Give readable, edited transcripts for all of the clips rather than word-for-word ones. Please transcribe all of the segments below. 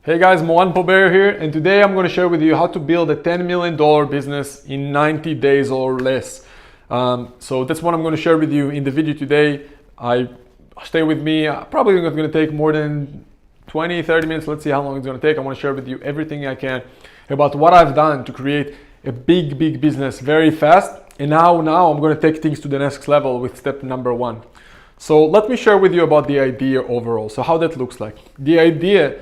Hey guys, Mohan Pober here, and today I'm going to share with you how to build a $10 million business in 90 days or less. So that's what I'm going to share with you in the video today. Stay with me. Probably not going to take more than 20-30 minutes. Let's see how long it's going to take. I want to share with you everything I can about what I've done to create a big business very fast. And now I'm going to take things to the next level with step number 1. So let me share with you about the idea overall. So how that looks like. The idea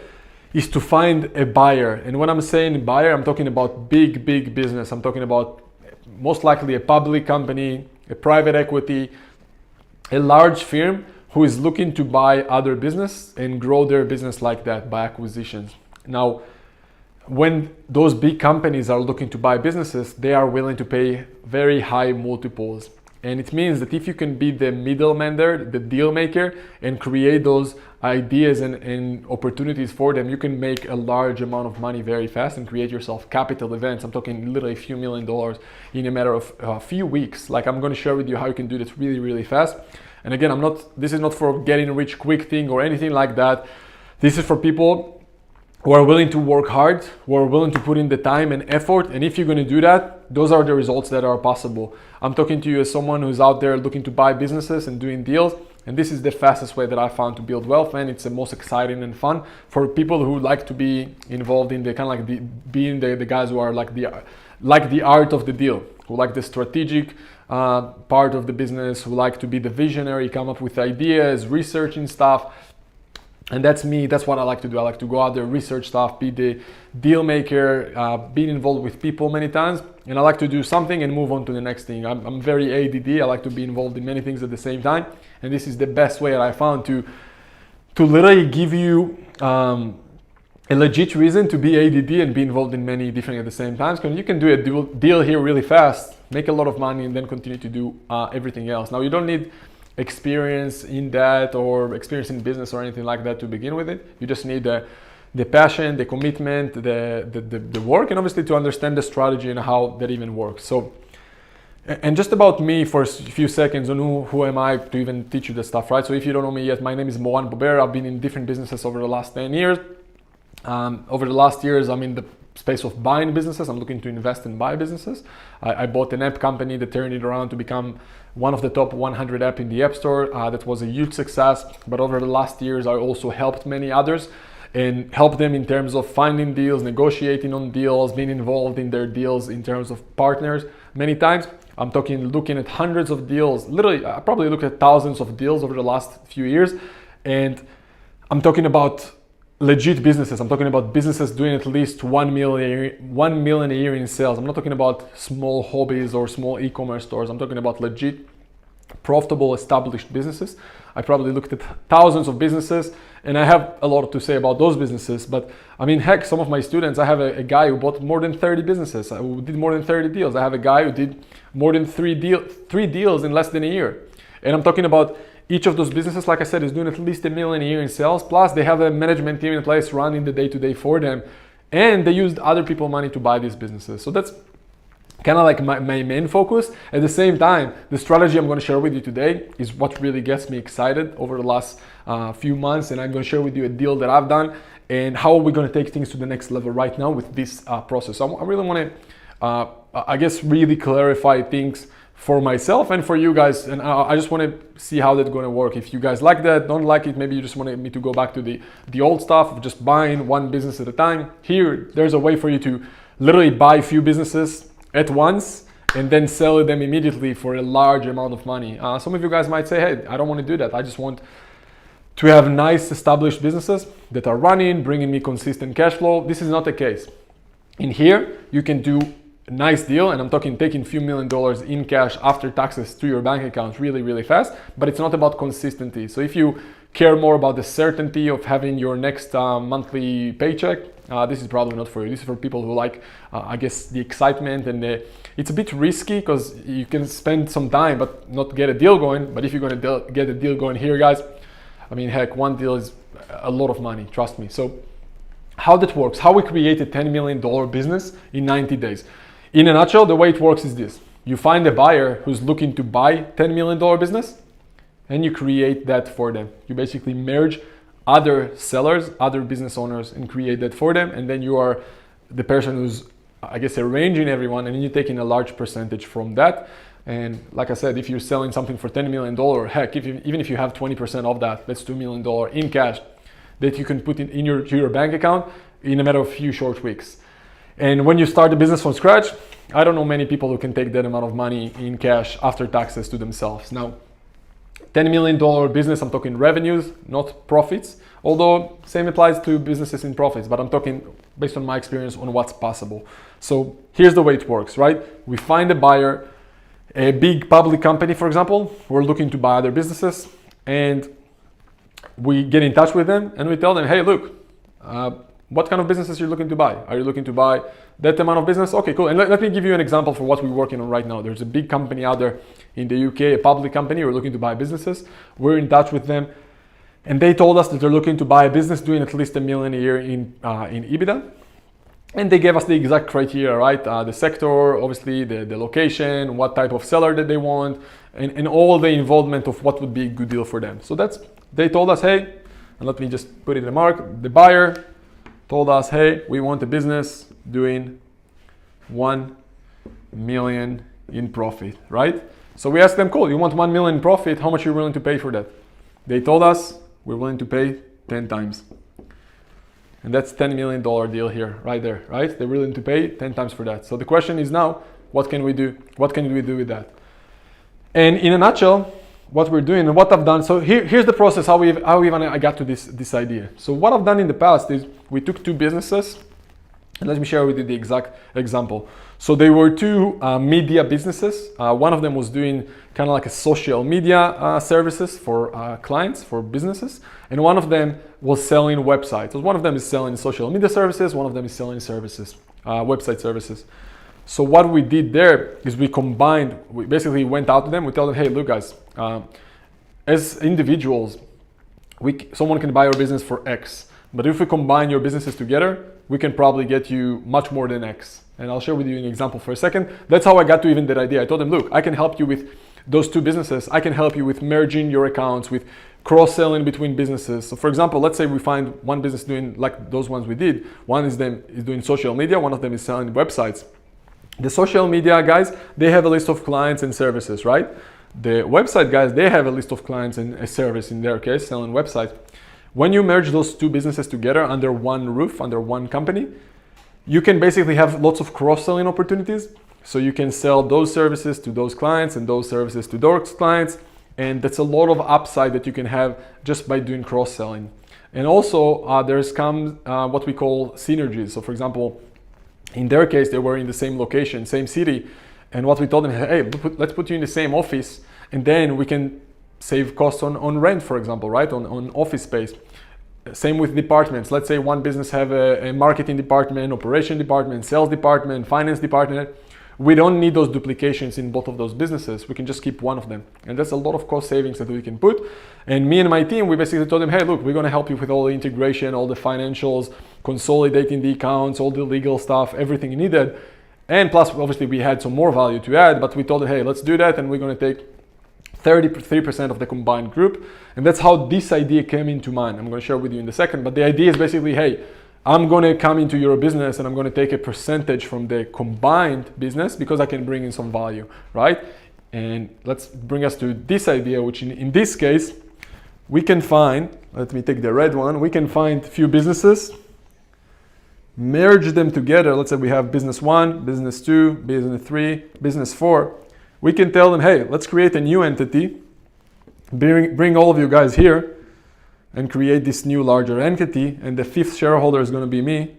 is to find a buyer. And when I'm saying buyer, I'm talking about big business. I'm talking about most likely a public company, a private equity, a large firm who is looking to buy other business and grow their business like that by acquisitions. Now, when those big companies are looking to buy businesses, they are willing to pay very high multiples. And it means that if you can be the middleman there, the deal maker, and create those ideas and opportunities for them, you can make a large amount of money very fast and create yourself capital events. I'm talking literally a few $1 million in a matter of a few weeks. Like, I'm going to share with you how you can do this really fast. And again, this is not for getting rich quick thing or anything like that. This is for people who are willing to work hard, who are willing to put in the time and effort. And if you're going to do that, those are the results that are possible. I'm talking to you as someone who's out there looking to buy businesses and doing deals. And this is the fastest way that I found to build wealth, and it's the most exciting and fun for people who like to be involved in the kind of like being the guys who are like the art of the deal, who like the strategic part of the business, who like to be the visionary, come up with ideas, researching stuff. And that's me. That's what I like to do. I like to go out there, research stuff, be the deal maker, being involved with people many times. And I like to do something and move on to the next thing. I'm very ADD. I like to be involved in many things at the same time. And this is the best way that I found to literally give you a legit reason to be ADD and be involved in many different at the same times. Because you can do a deal here really fast, make a lot of money, and then continue to do everything else. Now, you don't need experience in that or experience in business or anything like that to begin with it. You just need the passion, the commitment, the work, and obviously to understand the strategy and how that even works. So, and just about me for a few seconds on who am I to even teach you this stuff, right? So if you don't know me yet, my name is Mohan Pober. I've been in different businesses over the last 10 years. Over the last years, I'm in the space of buying businesses. I'm looking to invest and buy businesses. I bought an app company that turned it around to become one of the top 100 app in the App Store. That was a huge success. But over the last years, I also helped many others and helped them in terms of finding deals, negotiating on deals, being involved in their deals in terms of partners. Many times, I'm looking at hundreds of deals. Literally, I probably looked at thousands of deals over the last few years. And I'm talking about legit businesses. I'm talking about businesses doing at least 1 million a year in sales. I'm not talking about small hobbies or small e-commerce stores. I'm talking about legit, profitable, established businesses. I probably looked at thousands of businesses, and I have a lot to say about those businesses. But I mean, heck, some of my students, I have a guy who bought more than 30 businesses, who did more than 30 deals. I have a guy who did more than three deals in less than a year. And I'm talking about each of those businesses, like I said, is doing at least $1 million a year in sales. Plus, they have a management team in place running the day-to-day for them. And they used other people's money to buy these businesses. So that's kind of like my main focus. At the same time, the strategy I'm going to share with you today is what really gets me excited over the last few months. And I'm going to share with you a deal that I've done and how we're going to take things to the next level right now with this process. So I really want to, I guess, really clarify things for myself and for you guys, and I just want to see how that's going to work. If you guys like that, don't like it, maybe you just want me to go back to the old stuff of just buying one business at a time. Here, there's a way for you to literally buy a few businesses at once and then sell them immediately for a large amount of money. Some of you guys might say, hey, I don't want to do that. I just want to have nice established businesses that are running, bringing me consistent cash flow. This is not the case. In here, you can do nice deal, and I'm talking taking a few $1 million in cash after taxes to your bank account really fast, but it's not about consistency. So if you care more about the certainty of having your next monthly paycheck, this is probably not for you. This is for people who like, I guess, the excitement, and it's a bit risky because you can spend some time but not get a deal going. But if you're going to get a deal going here, guys, I mean, heck, one deal is a lot of money, trust me. So how that works, how we create a $10 million business in 90 days. In a nutshell, the way it works is this. You find a buyer who's looking to buy $10 million business, and you create that for them. You basically merge other sellers, other business owners, and create that for them. And then you are the person who's, I guess, arranging everyone, and you're taking a large percentage from that. And like I said, if you're selling something for $10 million, heck, even if you have 20% of that, that's $2 million in cash that you can put in your bank account in a matter of a few short weeks. And when you start a business from scratch, I don't know many people who can take that amount of money in cash after taxes to themselves. Now, $10 million business, I'm talking revenues, not profits. Although same applies to businesses in profits, but I'm talking based on my experience on what's possible. So here's the way it works, right? We find a buyer, a big public company, for example, we're looking to buy other businesses, and we get in touch with them and we tell them, hey, look, what kind of businesses you're looking to buy? Are you looking to buy that amount of business? Okay, cool. And let me give you an example for what we're working on right now. There's a big company out there in the UK, a public company. We're looking to buy businesses. We're in touch with them, and they told us that they're looking to buy a business doing at least $1 million a year in EBITDA. And they gave us the exact criteria, right? The sector, obviously, the location, what type of seller that they want, and all the involvement of what would be a good deal for them. So they told us, hey, and let me just put it in the mark, the buyer told us, hey, we want a business doing 1 million in profit, right? So we asked them, cool, you want 1 million in profit, how much are you willing to pay for that? They told us, we're willing to pay 10 times. And that's $10 million deal here, right there, right? They're willing to pay 10 times for that. So the question is now, what can we do? What can we do with that? And in a nutshell, what we're doing and what I've done. So here's the process, how I got to this idea. So what I've done in the past is we took two businesses, and let me share with you the exact example. So they were two media businesses. One of them was doing kind of like a social media services for clients, for businesses. And one of them was selling websites. So one of them is selling social media services. One of them is selling services, website services. So what we did there is we basically went out to them. We told them, hey, look guys, as individuals, someone can buy your business for X. But if we combine your businesses together, we can probably get you much more than X. And I'll share with you an example for a second. That's how I got to even that idea. I told them, look, I can help you with those two businesses. I can help you with merging your accounts, with cross-selling between businesses. So for example, let's say we find one business doing like those ones we did. One is doing social media. One of them is selling websites. The social media guys, they have a list of clients and services, right? The website guys, they have a list of clients and a service, in their case, selling websites. When you merge those two businesses together under one roof, under one company, you can basically have lots of cross-selling opportunities. So you can sell those services to those clients and those services to those clients. And that's a lot of upside that you can have just by doing cross-selling. And also there's comes what we call synergies. So for example, in their case, they were in the same location, same city. And what we told them, hey, let's put you in the same office, and then we can save costs on rent, for example, right? On office space. Same with departments. Let's say one business have a marketing department, operation department, sales department, finance department. We don't need those duplications in both of those businesses. We can just keep one of them. And that's a lot of cost savings that we can put. And me and my team, we basically told them, hey, look, we're going to help you with all the integration, all the financials, consolidating the accounts, all the legal stuff, everything you needed. And plus, obviously, we had some more value to add, but we told them, hey, let's do that. And we're going to take 33% of the combined group. And that's how this idea came into mind. I'm going to share with you in a second. But the idea is basically, hey, I'm going to come into your business and I'm going to take a percentage from the combined business because I can bring in some value, right? And let's bring us to this idea, which in this case, we can find, let me take the red one, we can find a few businesses, merge them together. Let's say we have business 1, business 2, business 3, business 4. We can tell them, hey, let's create a new entity, bring all of you guys here, and create this new larger entity, and the fifth shareholder is going to be me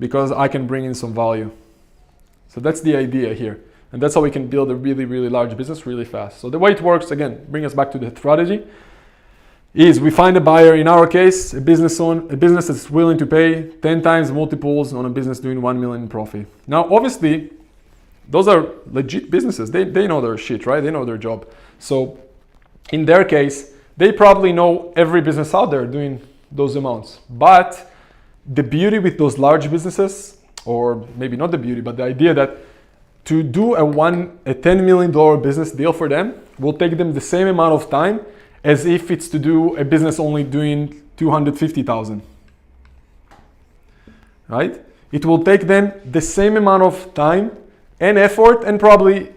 because I can bring in some value. So that's the idea here, and that's how we can build a really, really large business really fast. So the way it works, again, bring us back to the strategy, is we find a buyer, in our case, a business that's willing to pay 10 times multiples on a business doing 1 million in profit. Now, obviously, those are legit businesses. They know their shit, right? They know their job. So in their case, they probably know every business out there doing those amounts. But the beauty with those large businesses, or maybe not the beauty, but the idea that to do a $10 million business deal for them will take them the same amount of time as if it's to do a business only doing 250,000. Right? It will take them the same amount of time and effort, and probably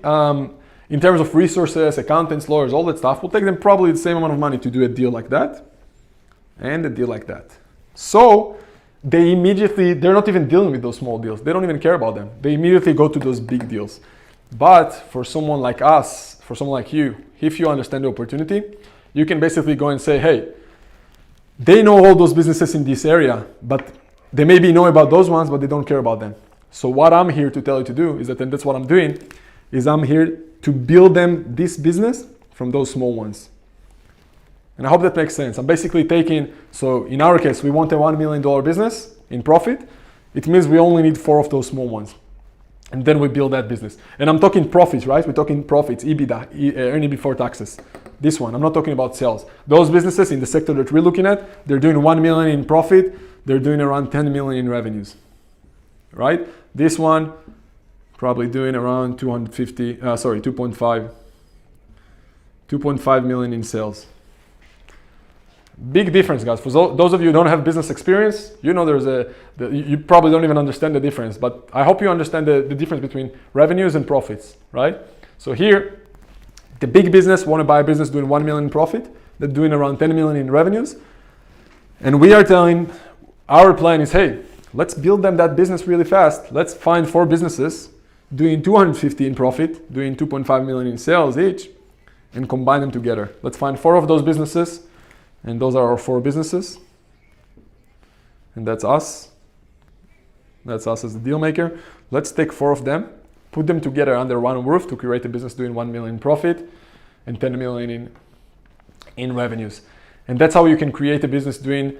in terms of resources, accountants, lawyers, all that stuff, will take them probably the same amount of money to do a deal like that and a deal like that. So they're not even dealing with those small deals. They don't even care about them. They immediately go to those big deals. But for someone like us, for someone like you, if you understand the opportunity, you can basically go and say, hey, they know all those businesses in this area, but they maybe know about those ones, but they don't care about them. So what I'm here to tell you to do is that, and that's what I'm doing, is I'm here to build them this business from those small ones. And I hope that makes sense. I'm basically taking, so in our case, we want a $1 million business in profit. It means we only need 4 of those small ones. And then we build that business. And I'm talking profits, right? We're talking profits, EBITDA, earning before taxes. This one, I'm not talking about sales. Those businesses in the sector that we're looking at, they're doing 1 million in profit. They're doing around 10 million in revenues, right? This one, probably doing around 2.5 million in sales. Big difference, guys. For those of you who don't have business experience, you know you probably don't even understand the difference, but I hope you understand the difference between revenues and profits, right? So here, the big business want to buy a business doing 1 million in profit, they're doing around 10 million in revenues. And we are telling, our plan is, hey, let's build them that business really fast. Let's find 4 businesses doing 250 in profit, doing 2.5 million in sales each, and combine them together. Let's find 4 of those businesses, and those are our 4 businesses. And that's us. That's us as the deal maker. Let's take 4 of them, put them together under one roof to create a business doing 1 million in profit and 10 million in revenues. And that's how you can create a business doing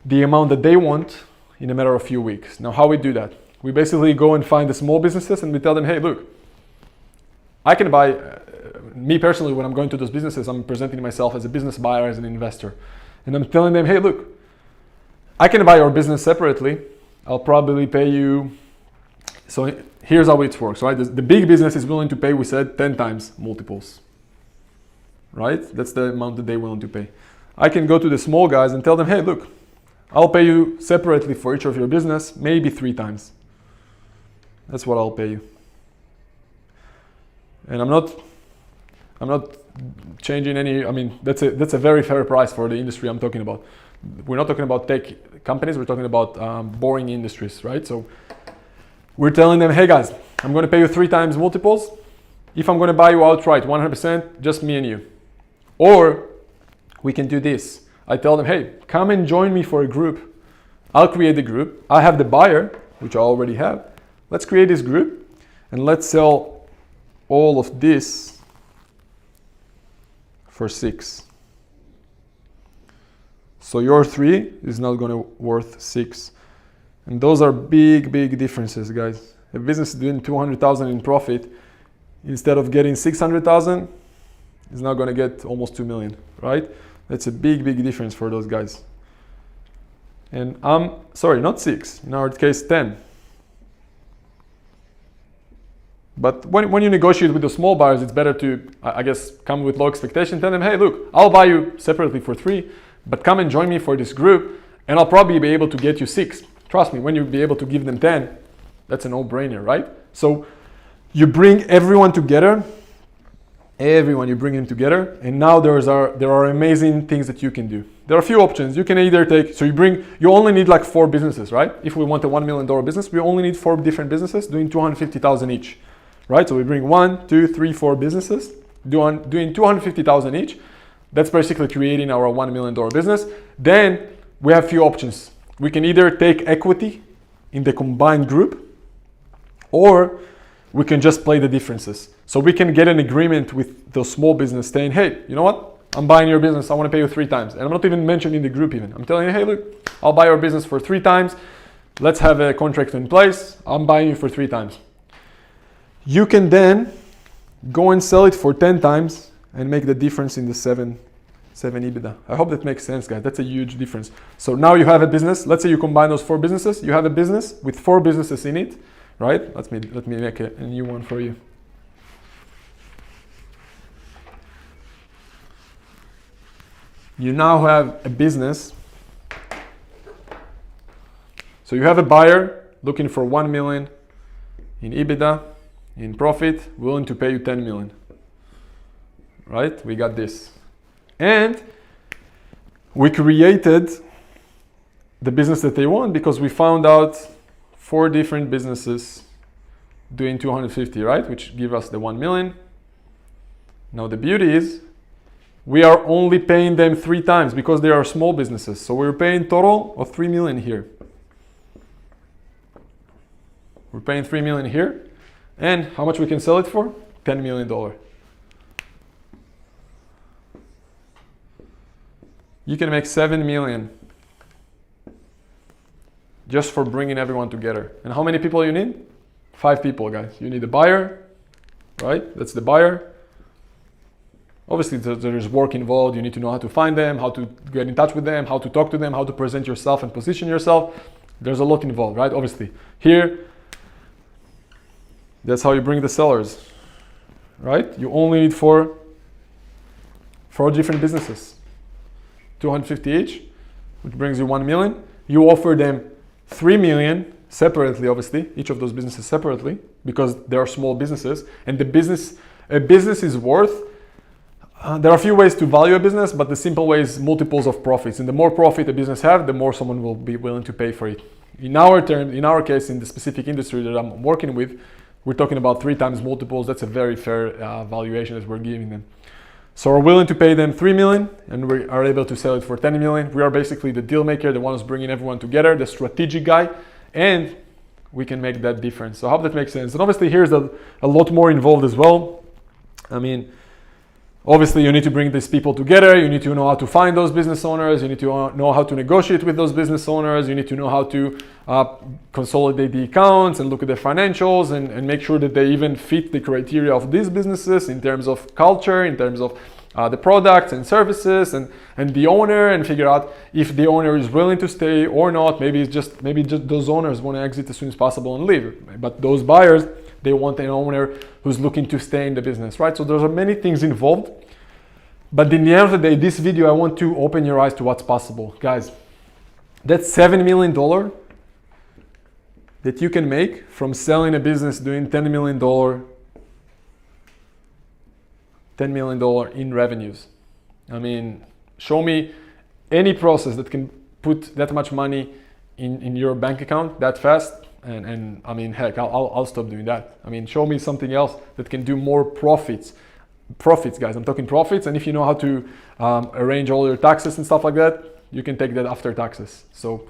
the amount that they want in a matter of a few weeks. Now, how we do that? We basically go and find the small businesses and we tell them, hey, look, I can buy, me personally, when I'm going to those businesses, I'm presenting myself as a business buyer, as an investor. And I'm telling them, hey, look, I can buy your business separately. I'll probably pay you. So here's how it works, right? The big business is willing to pay, we said, 10 times multiples, right? That's the amount that they're willing to pay. I can go to the small guys and tell them, hey, look, I'll pay you separately for each of your business, maybe 3 times. That's what I'll pay you. And I'm not changing any, I mean, that's a very fair price for the industry I'm talking about. We're not talking about tech companies, we're talking about boring industries, right? So we're telling them, hey guys, I'm going to pay you 3 times multiples. If I'm going to buy you outright, 100%, just me and you. Or we can do this. I tell them, hey, come and join me for a group. I'll create the group. I have the buyer, which I already have. Let's create this group and let's sell all of this for 6. So your 3 is not going to worth 6. And those are big, big differences, guys. A business doing 200,000 in profit, instead of getting 600,000, is now going to get almost 2 million, right? That's a big, big difference for those guys. And sorry, not 6, in our case 10. But when you negotiate with the small buyers, it's better to, I guess, come with low expectation. Tell them, hey, look, I'll buy you separately for 3, but come and join me for this group, and I'll probably be able to get you 6. Trust me, when you'll be able to give them 10, that's a no-brainer, right? So you bring everyone together, you bring them together, and now there are amazing things that you can do. There are a few options. You can either take, so you only need like 4 businesses, right? If we want a $1 million business, we only need 4 different businesses doing 250,000 each, right? So we bring 1, 2, 3, 4 businesses doing 250,000 each. That's basically creating our $1 million business. Then we have a few options. We can either take equity in the combined group, or we can just play the differences. So we can get an agreement with the small business saying, hey, you know what? I'm buying your business. I want to pay you 3 times. And I'm not even mentioning the group even. I'm telling you, hey, look, I'll buy your business for 3 times. Let's have a contract in place. I'm buying you for 3 times. You can then go and sell it for 10 times and make the difference in the 7 EBITDA. I hope that makes sense, guys. That's a huge difference. So now you have a business. Let's say you combine those 4 businesses. You have a business with 4 businesses in it, right? Let me make a new one for you. You now have a business So you have a buyer looking for 1 million in EBITDA, in profit, willing to pay you 10 million. Right? We got this. And we created the business that they want because we found out 4 different businesses doing 250, right? Which give us the 1 million. Now the beauty is we are only paying them 3 times because they are small businesses. So we're paying total of 3 million here. We're paying 3 million here. And how much we can sell it for? $10 million. You can make 7 million just for bringing everyone together. And how many people you need? 5 people, guys. You need a buyer, right? That's the buyer. Obviously, there's work involved. You need to know how to find them, how to get in touch with them, how to talk to them, how to present yourself and position yourself. There's a lot involved, right? Obviously. Here, that's how you bring the sellers, right? You only need 4 different businesses. 250 each, which brings you 1 million. You offer them 3 million separately, obviously, each of those businesses separately, because they are small businesses. And a business is worth, there are a few ways to value a business, but the simple way is multiples of profits. And the more profit a business has, the more someone will be willing to pay for it. In our case, in the specific industry that I'm working with, we're talking about 3 times multiples. That's a very fair valuation that we're giving them. So we're willing to pay them 3 million and we are able to sell it for 10 million. We are basically the deal maker, the one who's bringing everyone together, the strategic guy, and we can make that difference. So I hope that makes sense. And obviously here's a lot more involved as well. I mean, obviously you need to bring these people together. You need to know how to find those business owners. You need to know how to negotiate with those business owners. You need to know how to consolidate the accounts and look at the financials and make sure that they even fit the criteria of these businesses in terms of culture, in terms of the products and services and the owner, and figure out if the owner is willing to stay or not. Maybe just those owners want to exit as soon as possible and leave. But those buyers, they want an owner who's looking to stay in the business, right? So there are many things involved. But in the end of the day, this video, I want to open your eyes to what's possible. Guys, that's $7 million that you can make from selling a business doing $10 million in revenues. I mean, show me any process that can put that much money in your bank account that fast. And I mean, heck, I'll stop doing that. I mean, show me something else that can do more profits, guys. I'm talking profits. And if you know how to arrange all your taxes and stuff like that, you can take that after taxes. So,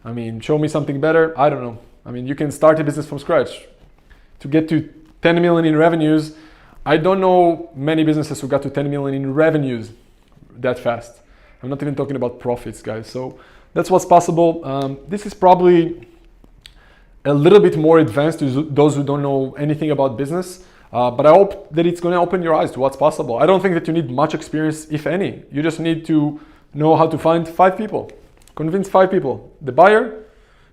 I mean, show me something better. I don't know. I mean, you can start a business from scratch. To get to 10 million in revenues, I don't know many businesses who got to 10 million in revenues that fast. I'm not even talking about profits, guys. So that's what's possible. This is probably a little bit more advanced to those who don't know anything about business. But I hope that it's going to open your eyes to what's possible. I don't think that you need much experience, if any. You just need to know how to find 5 people. Convince 5 people. The buyer,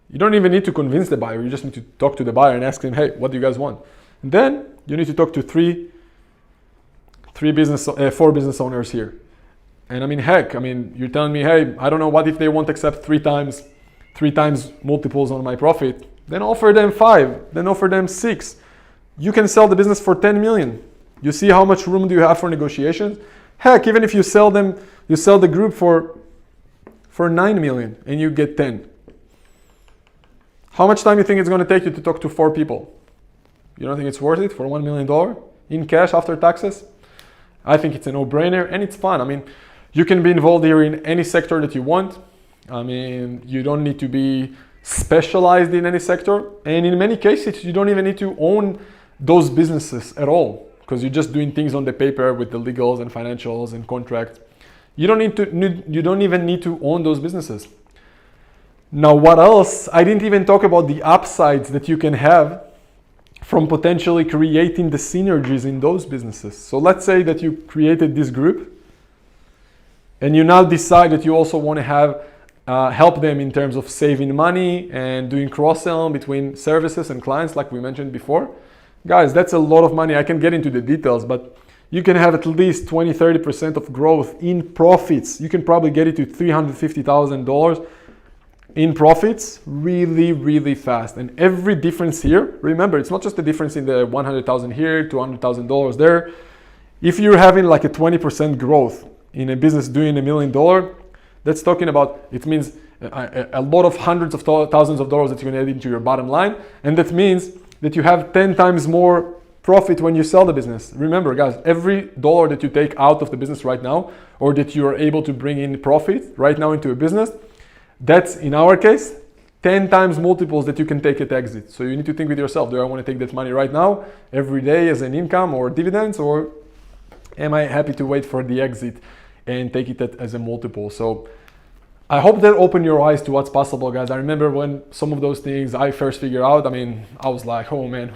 you don't even need to convince the buyer. You just need to talk to the buyer and ask him, hey, what do you guys want? And then you need to talk to 4 business owners here. And I mean, heck, I mean, you're telling me, hey, I don't know, what if they won't accept 3 times multiples on my profit? Then offer them 5, then offer them 6. You can sell the business for 10 million. You see how much room do you have for negotiations? Heck, even if you sell the group for 9 million and you get 10. How much time do you think it's going to take you to talk to 4 people? You don't think it's worth it for $1 million in cash after taxes? I think it's a no-brainer and it's fun. I mean, you can be involved here in any sector that you want. I mean, you don't need to be specialized in any sector. And in many cases, you don't even need to own those businesses at all, because you're just doing things on the paper with the legals and financials and contracts. You don't even need to own those businesses. Now, what else? I didn't even talk about the upsides that you can have from potentially creating the synergies in those businesses. So let's say that you created this group and you now decide that you also want to have help them in terms of saving money and doing cross-sell between services and clients like we mentioned before. Guys, that's a lot of money. I can get into the details, but you can have at least 20-30% of growth in profits. You can probably get it to $350,000 in profits really, really fast. And every difference here, remember, it's not just the difference in the 100,000 here, $200,000 there. If you're having like a 20% growth in a business doing $1 million, that's talking about, it means a lot of hundreds of thousands of dollars that you're gonna add into your bottom line. And that means that you have 10 times more profit when you sell the business. Remember guys, every dollar that you take out of the business right now, or that you are able to bring in profit right now into a business, that's, in our case, 10 times multiples that you can take at exit. So you need to think with yourself, do I want to take that money right now, every day as an income or dividends, or am I happy to wait for the exit and take it as a multiple? So I hope that opened your eyes to what's possible, guys. I remember when some of those things I first figured out, I was like, oh man,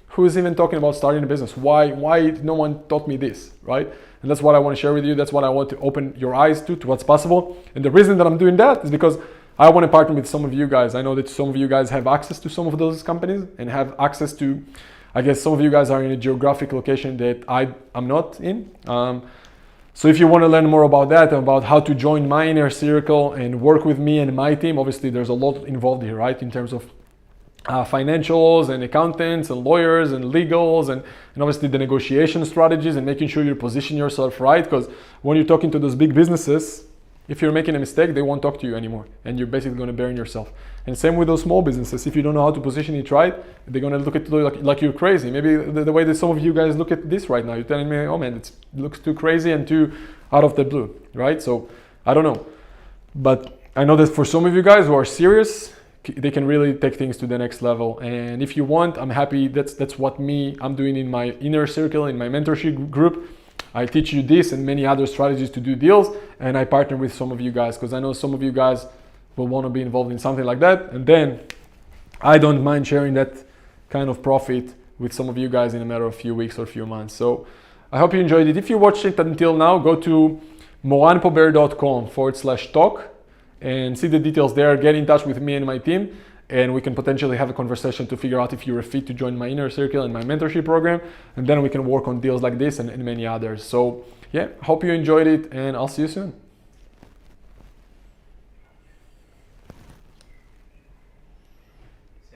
who's even talking about starting a business? Why no one taught me this, right? And that's what I want to share with you. That's what I want to open your eyes to what's possible. And the reason that I'm doing that is because I want to partner with some of you guys. I know that some of you guys have access to some of those companies and have access to, I guess some of you guys are in a geographic location that I'm not in. So if you want to learn more about that, about how to join my inner circle and work with me and my team, obviously there's a lot involved here, right? In terms of financials and accountants and lawyers and legals and obviously the negotiation strategies and making sure you position yourself right, because when you're talking to those big businesses, if you're making a mistake, they won't talk to you anymore and you're basically going to burn yourself. And same with those small businesses. If you don't know how to position it right, they're going to look at you like you're crazy. Maybe the way that some of you guys look at this right now, you're telling me, oh man, it looks too crazy and too out of the blue, right? So I don't know, but I know that for some of you guys who are serious, they can really take things to the next level. And if you want, I'm happy. That's what I'm doing in my inner circle, in my mentorship group. I teach you this and many other strategies to do deals, and I partner with some of you guys because I know some of you guys will want to be involved in something like that. And then I don't mind sharing that kind of profit with some of you guys in a matter of a few weeks or a few months. So I hope you enjoyed it. If you watched it until now, go to moranpober.com/talk and see the details there. Get in touch with me and my team, and we can potentially have a conversation to figure out if you're a fit to join my inner circle and my mentorship program, and then we can work on deals like this and many others. So yeah, hope you enjoyed it, and I'll see you soon.